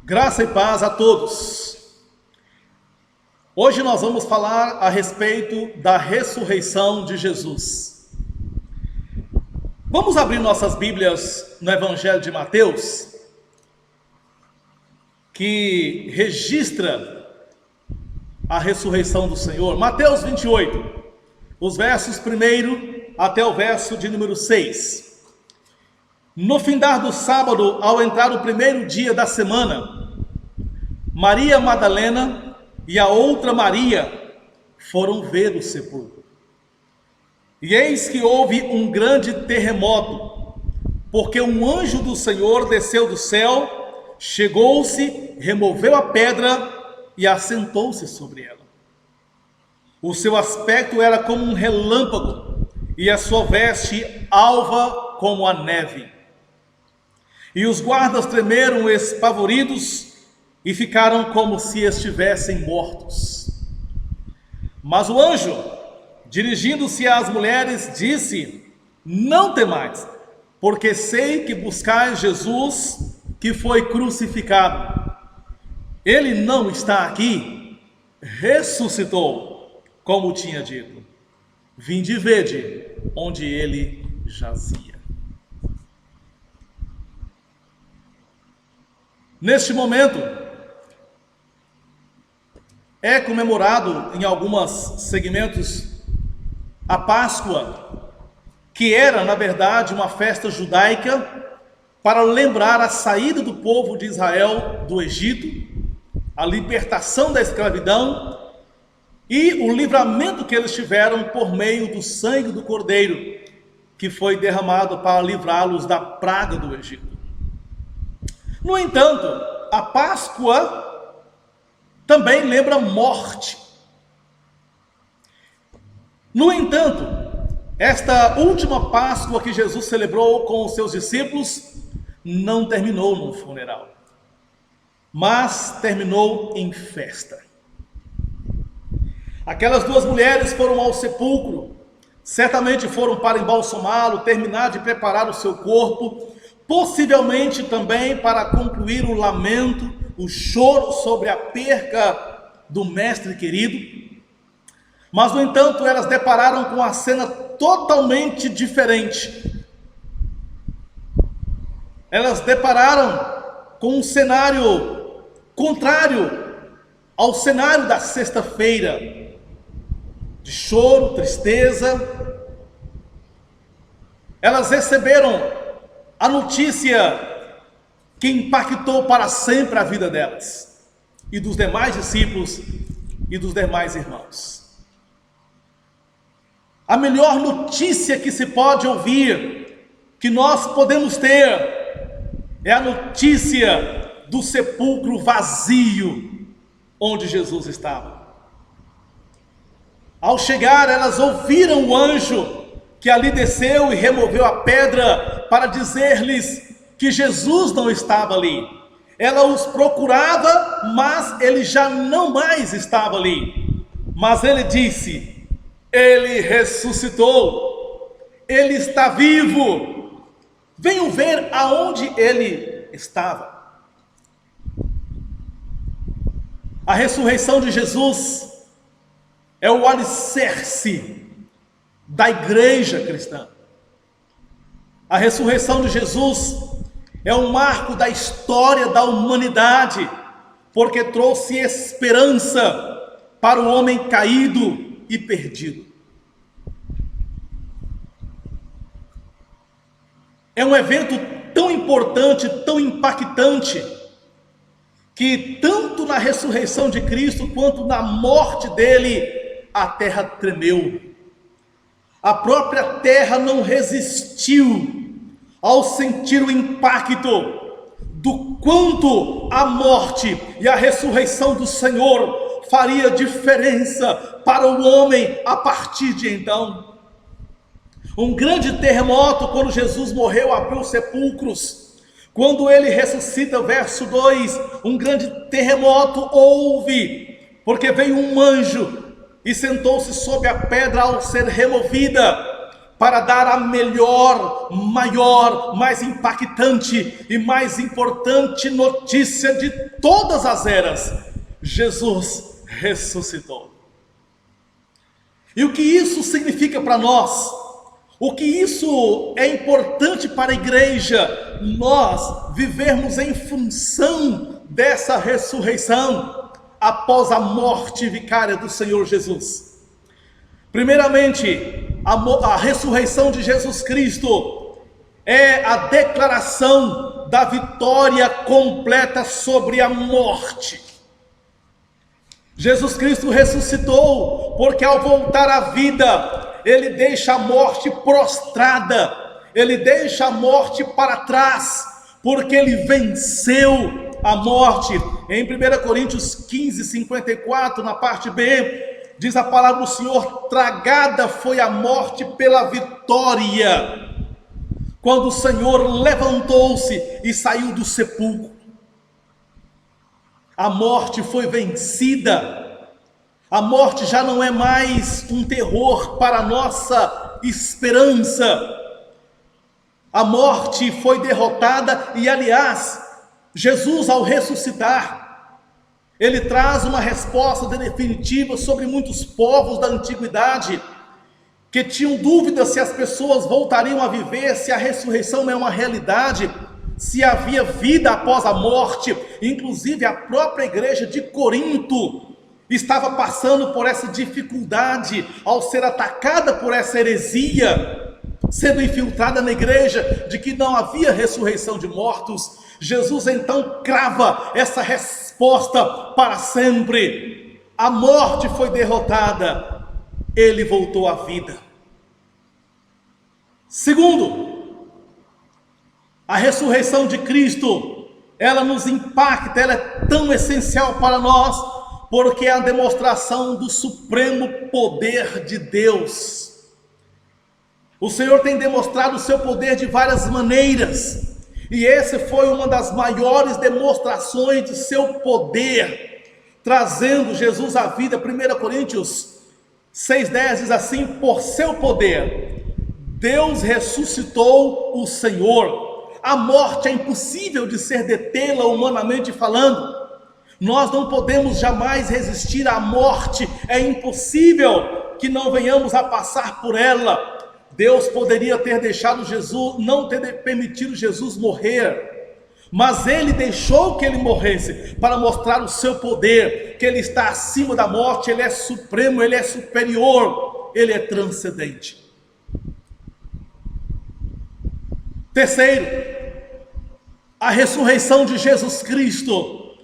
Graça e paz a todos. Hoje nós vamos falar a respeito da ressurreição de Jesus. Vamos abrir nossas Bíblias no Evangelho de Mateus, que registra a ressurreição do Senhor. Mateus 28, os versos 1 até o verso de número 6. No findar do sábado, ao entrar o primeiro dia da semana, Maria Madalena e a outra Maria foram ver o sepulcro. E eis que houve um grande terremoto, porque um anjo do Senhor desceu do céu, chegou-se, removeu a pedra e assentou-se sobre ela. O seu aspecto era como um relâmpago, e a sua veste alva como a neve. E os guardas tremeram espavoridos e ficaram como se estivessem mortos. Mas o anjo, dirigindo-se às mulheres, disse: não temais, porque sei que buscais Jesus, que foi crucificado. Ele não está aqui, ressuscitou, como tinha dito. Vinde e vede onde ele jazia. Neste momento, é comemorado em alguns segmentos a Páscoa, que era, na verdade, uma festa judaica para lembrar a saída do povo de Israel do Egito, a libertação da escravidão e o livramento que eles tiveram por meio do sangue do Cordeiro, que foi derramado para livrá-los da praga do Egito. No entanto, a Páscoa também lembra morte. No entanto, esta última Páscoa que Jesus celebrou com os seus discípulos não terminou num funeral, mas terminou em festa. Aquelas duas mulheres foram ao sepulcro, certamente foram para embalsamá-lo, terminar de preparar o seu corpo, possivelmente também para concluir o lamento, o choro sobre a perca do mestre querido. Mas, no entanto, elas depararam com uma cena totalmente diferente. Elas depararam com um cenário contrário ao cenário da sexta-feira, de choro, tristeza. Elas receberam a notícia que impactou para sempre a vida delas e dos demais discípulos e dos demais irmãos. A melhor notícia que se pode ouvir, que nós podemos ter, é a notícia do sepulcro vazio onde Jesus estava. Ao chegar, elas ouviram o anjo que ali desceu e removeu a pedra para dizer-lhes que Jesus não estava ali. Ela os procurava, mas ele já não mais estava ali. Mas ele disse: ele ressuscitou, ele está vivo, venham ver aonde ele estava. A ressurreição de Jesus é o alicerce da igreja cristã. A ressurreição de Jesus é um marco da história da humanidade, porque trouxe esperança para o homem caído e perdido. É um evento tão importante, tão impactante, que tanto na ressurreição de Cristo quanto na morte dele, a terra tremeu. A própria terra não resistiu ao sentir o impacto do quanto a morte e a ressurreição do Senhor faria diferença para o homem a partir de então. Um grande terremoto, quando Jesus morreu, abriu sepulcros. Quando ele ressuscita, verso 2, um grande terremoto houve, porque veio um anjo e sentou-se sobre a pedra ao ser removida, para dar a melhor, maior, mais impactante e mais importante notícia de todas as eras: Jesus ressuscitou. E o que isso significa para nós? O que isso é importante para a igreja? Nós vivermos em função dessa ressurreição após a morte vicária do Senhor Jesus. Primeiramente, a ressurreição de Jesus Cristo é a declaração da vitória completa sobre a morte. Jesus Cristo ressuscitou porque, ao voltar à vida, ele deixa a morte prostrada, ele deixa a morte para trás, porque ele venceu a morte. Em 1 Coríntios 15, 54, na parte B, diz a palavra do Senhor: tragada foi a morte pela vitória, quando o Senhor levantou-se e saiu do sepulcro. A morte foi vencida. A morte já não é mais um terror para a nossa esperança. A morte foi derrotada e, aliás, Jesus, ao ressuscitar, ele traz uma resposta definitiva sobre muitos povos da antiguidade que tinham dúvidas se as pessoas voltariam a viver, se a ressurreição é uma realidade, se havia vida após a morte. Inclusive a própria igreja de Corinto estava passando por essa dificuldade ao ser atacada por essa heresia, sendo infiltrada na igreja de que não havia ressurreição de mortos. Jesus então crava essa resposta para sempre: a morte foi derrotada, ele voltou à vida. Segundo, a ressurreição de Cristo, ela nos impacta, ela é tão essencial para nós, porque é a demonstração do supremo poder de Deus. O Senhor tem demonstrado o seu poder de várias maneiras, e essa foi uma das maiores demonstrações de seu poder, trazendo Jesus à vida. 1 Coríntios 6,10 diz assim: por seu poder, Deus ressuscitou o Senhor. A morte é impossível de ser detê-la humanamente falando. Nós não podemos jamais resistir à morte, é impossível que não venhamos a passar por ela. Deus poderia ter deixado Jesus, não ter permitido Jesus morrer, mas ele deixou que ele morresse para mostrar o seu poder, que ele está acima da morte, ele é supremo, ele é superior, ele é transcendente. Terceiro, a ressurreição de Jesus Cristo,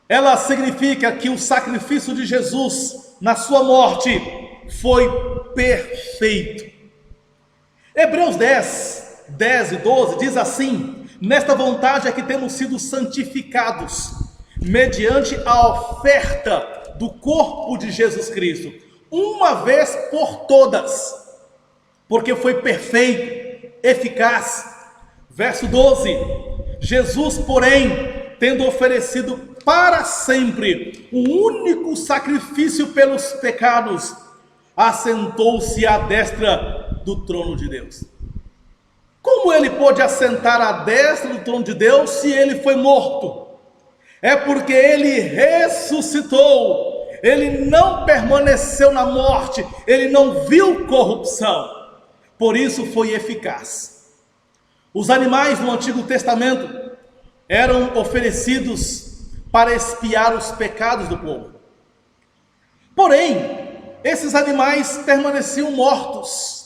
ela significa que o sacrifício de Jesus na sua morte foi perfeito. Hebreus 10 e 12 diz assim: nesta vontade é que temos sido santificados, mediante a oferta do corpo de Jesus Cristo, uma vez por todas, porque foi perfeito, eficaz. Verso 12: Jesus, porém, tendo oferecido para sempre o único sacrifício pelos pecados, assentou-se à destra do trono de Deus. Como ele pôde assentar à destra do trono de Deus se ele foi morto? É porque ele ressuscitou, ele não permaneceu na morte, ele não viu corrupção, por isso foi eficaz. Os animais no Antigo Testamento eram oferecidos para expiar os pecados do povo. Porém, esses animais permaneciam mortos.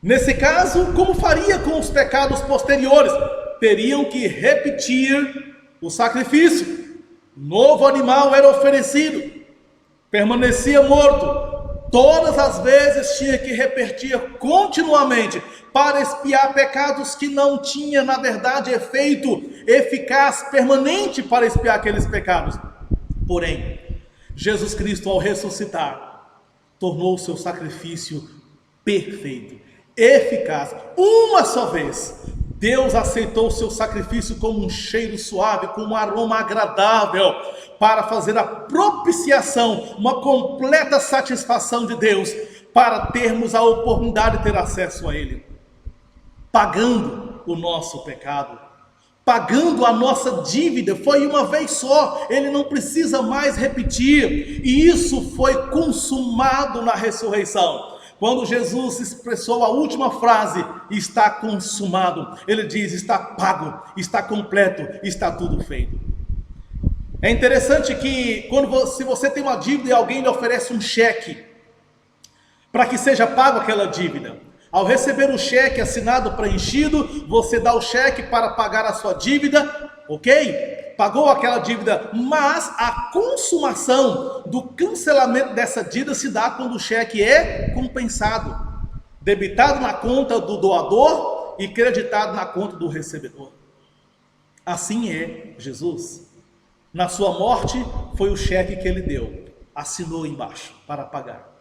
Nesse caso, como faria com os pecados posteriores? Teriam que repetir o sacrifício. Novo animal era oferecido, permanecia morto. Todas as vezes tinha que repetir continuamente para expiar pecados que não tinha, na verdade, efeito eficaz, permanente para expiar aqueles pecados. Porém, Jesus Cristo, ao ressuscitar, tornou o seu sacrifício perfeito, eficaz. Uma só vez, Deus aceitou o seu sacrifício como um cheiro suave, com um aroma agradável, para fazer a propiciação, uma completa satisfação de Deus, para termos a oportunidade de ter acesso a Ele, pagando o nosso pecado, pagando a nossa dívida. Foi uma vez só, Ele não precisa mais repetir, e isso foi consumado na ressurreição. Quando Jesus expressou a última frase, está consumado, Ele diz, está pago, está completo, está tudo feito. É interessante que se você tem uma dívida e alguém lhe oferece um cheque para que seja pago aquela dívida, ao receber o cheque assinado, preenchido, você dá o cheque para pagar a sua dívida, ok? Pagou aquela dívida, mas a consumação do cancelamento dessa dívida se dá quando o cheque é compensado, debitado na conta do doador e creditado na conta do recebedor. Assim é Jesus. Na sua morte foi o cheque que Ele deu, assinou embaixo para pagar.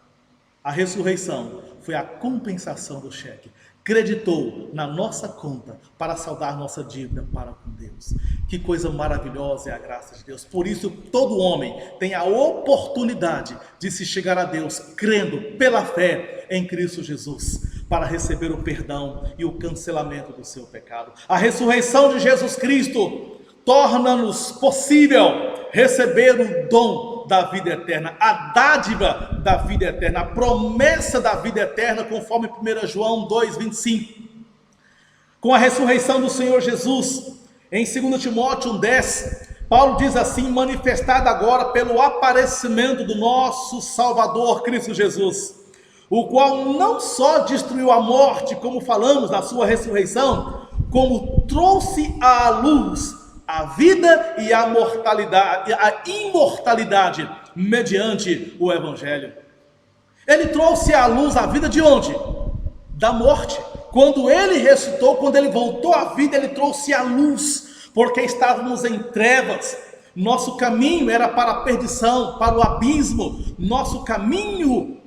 A ressurreição foi a compensação do cheque, creditou na nossa conta para saldar nossa dívida para com Deus. Que coisa maravilhosa é a graça de Deus. Por isso todo homem tem a oportunidade de se chegar a Deus crendo pela fé em Cristo Jesus, para receber o perdão e o cancelamento do seu pecado. A ressurreição de Jesus Cristo torna-nos possível receber o dom da vida eterna, a dádiva da vida eterna, a promessa da vida eterna, conforme 1 João 2,25. Com a ressurreição do Senhor Jesus, em 2 Timóteo 1,10, Paulo diz assim: manifestado agora pelo aparecimento do nosso Salvador Cristo Jesus, o qual não só destruiu a morte, como falamos na sua ressurreição, como trouxe à luz a vida e a imortalidade mediante o Evangelho. Ele trouxe à luz a vida de onde? Da morte. Quando Ele ressuscitou, quando Ele voltou à vida, Ele trouxe a luz, porque estávamos em trevas. Nosso caminho era para a perdição, para o abismo. Nosso caminho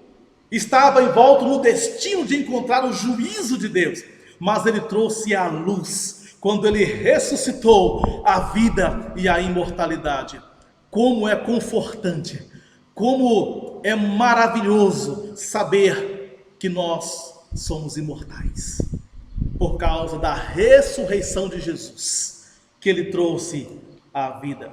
estava envolto no destino de encontrar o juízo de Deus. Mas Ele trouxe a luz. Quando Ele ressuscitou, a vida e a imortalidade. Como é confortante, como é maravilhoso saber que nós somos imortais, por causa da ressurreição de Jesus, que Ele trouxe a vida.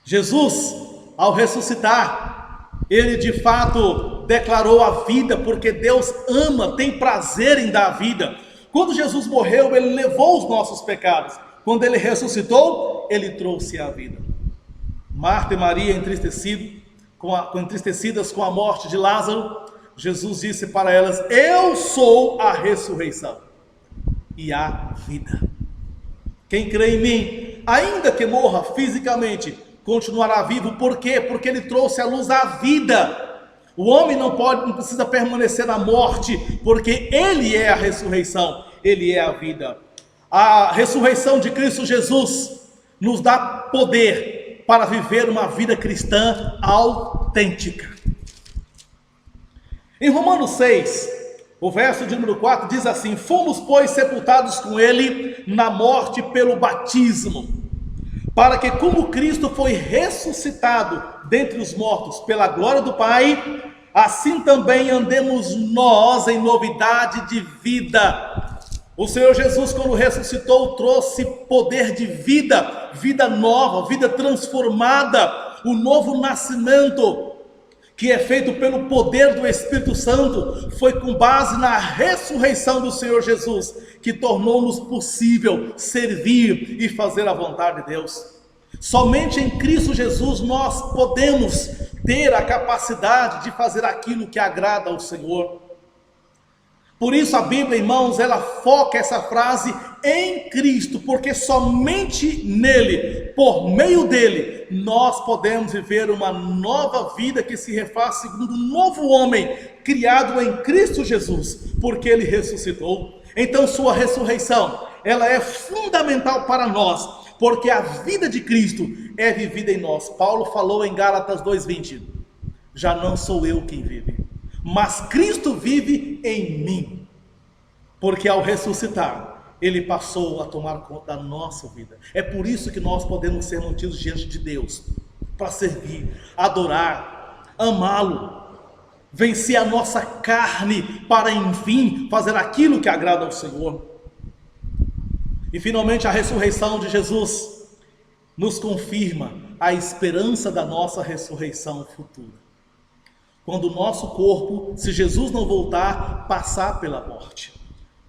Jesus, ao ressuscitar, Ele de fato declarou a vida, porque Deus ama, tem prazer em dar vida. Quando Jesus morreu, Ele levou os nossos pecados. Quando Ele ressuscitou, Ele trouxe a vida. Marta e Maria entristecidas com a morte de Lázaro, Jesus disse para elas: eu sou a ressurreição e a vida. Quem crê em mim, ainda que morra fisicamente, continuará vivo. Por quê? Porque Ele trouxe à luz a vida. O homem não precisa permanecer na morte, porque Ele é a ressurreição, Ele é a vida. A ressurreição de Cristo Jesus nos dá poder para viver uma vida cristã autêntica. Em Romanos 6, o verso de número 4 diz assim: fomos, pois, sepultados com Ele na morte pelo batismo, para que, como Cristo foi ressuscitado dentre os mortos pela glória do Pai, assim também andemos nós em novidade de vida. O Senhor Jesus, quando ressuscitou, trouxe poder de vida, vida nova, vida transformada, o novo nascimento, que é feito pelo poder do Espírito Santo, foi com base na ressurreição do Senhor Jesus, que tornou-nos possível servir e fazer a vontade de Deus. Somente em Cristo Jesus nós podemos ter a capacidade de fazer aquilo que agrada ao Senhor. Por isso a Bíblia, irmãos, ela foca essa frase em Cristo, porque somente nele, por meio dele, nós podemos viver uma nova vida que se refaz segundo um novo homem, criado em Cristo Jesus, porque ele ressuscitou. Então sua ressurreição, ela é fundamental para nós, porque a vida de Cristo é vivida em nós. Paulo falou em Gálatas 2:20, já não sou eu quem vive, mas Cristo vive em mim, porque ao ressuscitar, Ele passou a tomar conta da nossa vida. É por isso que nós podemos ser mantidos diante de Deus, para servir, adorar, amá-lo, vencer a nossa carne para, enfim, fazer aquilo que agrada ao Senhor. E finalmente a ressurreição de Jesus nos confirma a esperança da nossa ressurreição futura. Quando o nosso corpo, se Jesus não voltar, passar pela morte.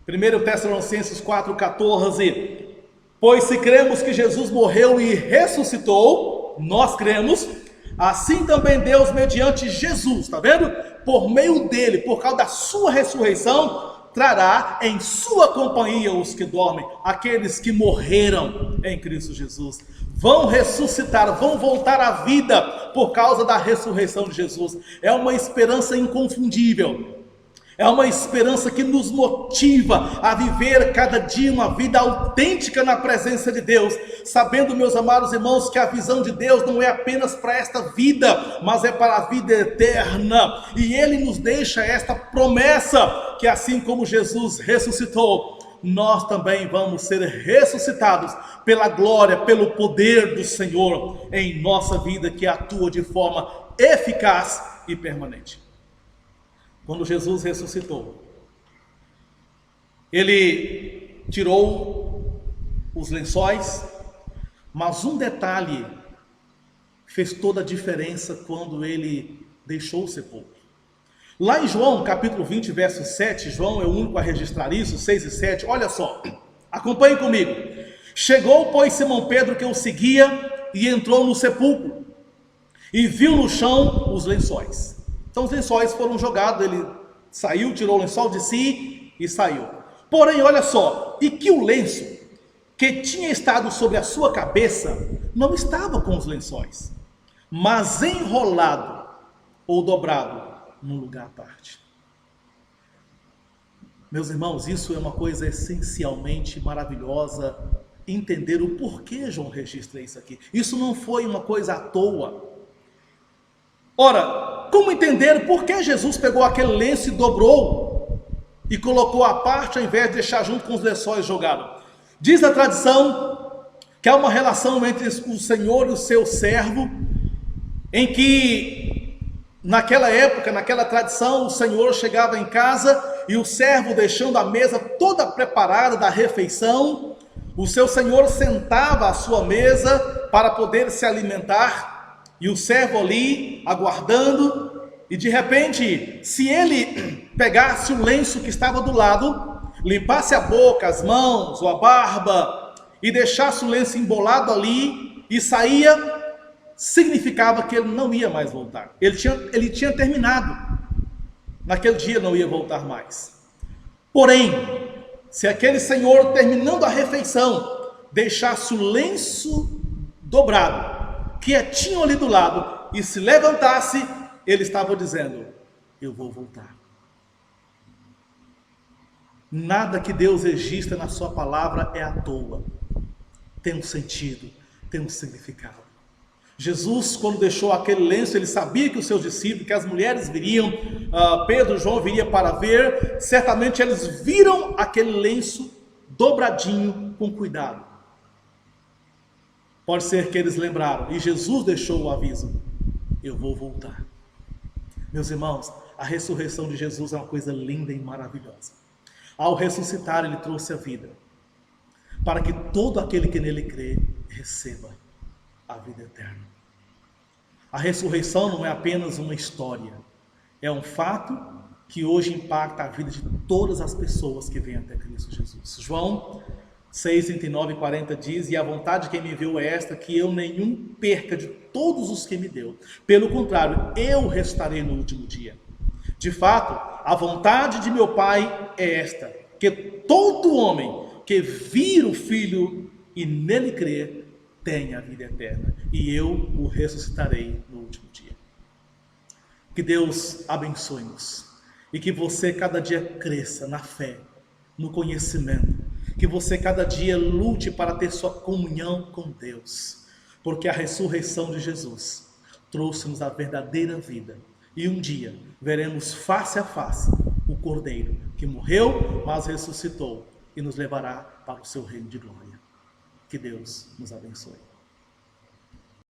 1 Tessalonicenses 4,14. Pois se cremos que Jesus morreu e ressuscitou, nós cremos, assim também Deus, mediante Jesus, está vendo? Por meio dele, por causa da sua ressurreição, trará em sua companhia os que dormem, aqueles que morreram em Cristo Jesus. Vão ressuscitar, vão voltar à vida por causa da ressurreição de Jesus. É uma esperança inconfundível. É uma esperança que nos motiva a viver cada dia uma vida autêntica na presença de Deus, sabendo, meus amados irmãos, que a visão de Deus não é apenas para esta vida, mas é para a vida eterna. E Ele nos deixa esta promessa, que assim como Jesus ressuscitou, nós também vamos ser ressuscitados pela glória, pelo poder do Senhor em nossa vida, que atua de forma eficaz e permanente. Quando Jesus ressuscitou, Ele tirou os lençóis, mas um detalhe fez toda a diferença quando Ele deixou o sepulcro. Lá em João, capítulo 20, verso 7, João é o único a registrar isso, 6 e 7, olha só, acompanhe comigo. Chegou, pois, Simão Pedro, que o seguia, e entrou no sepulcro, e viu no chão os lençóis. Então os lençóis foram jogados, ele saiu, tirou o lençol de si e saiu. Porém, olha só, e que o lenço que tinha estado sobre a sua cabeça não estava com os lençóis, mas enrolado ou dobrado num lugar à parte. Meus irmãos, isso é uma coisa essencialmente maravilhosa, entender o porquê João registra isso aqui. Isso não foi uma coisa à toa. Ora, como entender por que Jesus pegou aquele lenço e dobrou e colocou à parte ao invés de deixar junto com os lençóis jogados? Diz a tradição que há uma relação entre o Senhor e o seu servo, em que naquela época, naquela tradição, o Senhor chegava em casa e o servo, deixando a mesa toda preparada da refeição, o seu Senhor sentava à sua mesa para poder se alimentar. E o servo ali, aguardando, e de repente, se ele pegasse o lenço que estava do lado, limpasse a boca, as mãos ou a barba, e deixasse o lenço embolado ali, e saía, significava que ele não ia mais voltar. Ele tinha terminado. Naquele dia não ia voltar mais. Porém, se aquele senhor, terminando a refeição, deixasse o lenço dobrado, quietinho ali do lado, e se levantasse, ele estava dizendo: eu vou voltar. Nada que Deus registra na sua palavra é à toa. Tem um sentido, tem um significado. Jesus, quando deixou aquele lenço, ele sabia que os seus discípulos, que as mulheres viriam, Pedro e João viriam para ver, certamente eles viram aquele lenço dobradinho com cuidado. Pode ser que eles lembraram, e Jesus deixou o aviso: eu vou voltar. Meus irmãos, a ressurreição de Jesus é uma coisa linda e maravilhosa. Ao ressuscitar, ele trouxe a vida, para que todo aquele que nele crê, receba a vida eterna. A ressurreição não é apenas uma história, é um fato que hoje impacta a vida de todas as pessoas que vêm até Cristo Jesus. João 6, 39 e 40 diz: e a vontade de quem me enviou é esta, que eu nenhum perca de todos os que me deu. Pelo contrário, eu restarei no último dia. De fato, a vontade de meu Pai é esta, que todo homem que vir o Filho e nele crer, tenha a vida eterna, e eu o ressuscitarei no último dia. Que Deus abençoe-nos, e que você cada dia cresça na fé, no conhecimento, que você cada dia lute para ter sua comunhão com Deus, porque a ressurreição de Jesus trouxe-nos a verdadeira vida, e um dia veremos face a face o Cordeiro que morreu, mas ressuscitou, e nos levará para o seu reino de glória. Que Deus nos abençoe.